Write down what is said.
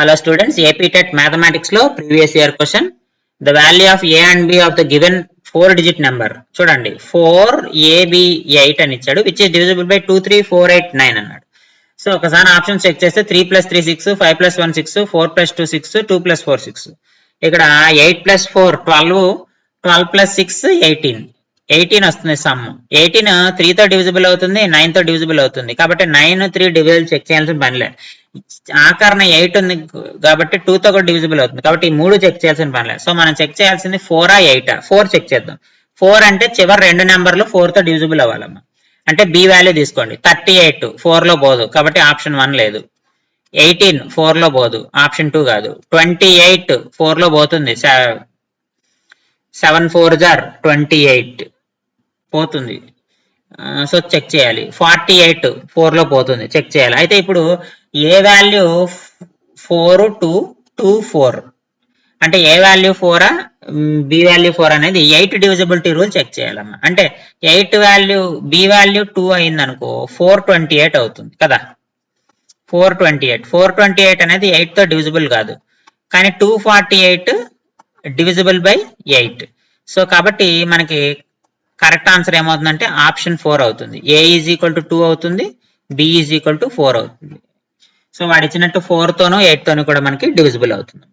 Hello students, AP TET Mathematics లో previous year question. The value of A and B of the given 4-digit number. చూడండి 4AB8 అని ఇచ్చాడు, which is divisible by 2, 3, 4, 8, 9 అన్నాడు. So ఒకసారి option check చేస్తే 3 + 3 6, 5 + 1 6, 4 + 2 6, 2 + 4 6. ఇక్కడ 8 + 4 12, 12 + 6 18. 18 వస్తుంది సమ్. 18 3 తో డివిజిబుల్ అవుతుంది, 9 తో డివిజిబుల్ అవుతుంది. కాబట్టి 9, 3 డివిజిబుల్ చెక్ చేయాల్సిన పనిలే. ఆకరణ 8 ఉంది కాబట్టి 2 తో కూడా డివిజిబుల్ అవుతుంది. కాబట్టి ఈ 3 చెక్ చేయాల్సిన పనిలే. సో మనం చెక్ చేయాల్సింది 4 8. 4 చెక్ చేద్దాం. 4 అంటే చివరి 2 నెంబర్లు 4 తో డివిజిబుల్ అవ్వాలమ్మా. అంటే బి వాల్యూ తీసుకోండి. 38 4 లో పోదు కాబట్టి ఆప్షన్ 1 లేదు. 18 4 లో పోదు, ఆప్షన్ 2 కాదు. 28 4 లో పోతుంది, 7 4 * 28 పోతుంది. సో చెక్ చేయాలి. 48 4 లో పోతుంది, చెక్ చేయాలి. అయితే ఇప్పుడు ఏ వాల్యూ 4 2 2 4 అంటే ఏ వాల్యూ 4 బి వాల్యూ 4 అనేది 8 డివిజిబిలిటీ రూల్ చెక్ చేయాలమ్మా. అంటే 8 వాల్యూ బి వాల్యూ 2 అయింది అనుకో 428 అవుతుంది కదా. 428 అనేది 8 తో డివిజిబుల్ కాదు, కానీ 248 డివిజిబుల్ బై 8. సో కాబట్టి మనకి కరెక్ట్ ఆన్సర్ ఏమవుతుందంటే ఆప్షన్ 4 అవుతుంది. A = 2 అవుతుంది, B = 4 అవుతుంది. సో వాడు ఇచ్చినట్టు 4 తోనూ 8 తోనూ కూడా మనకి డివిజిబుల్ అవుతుంది.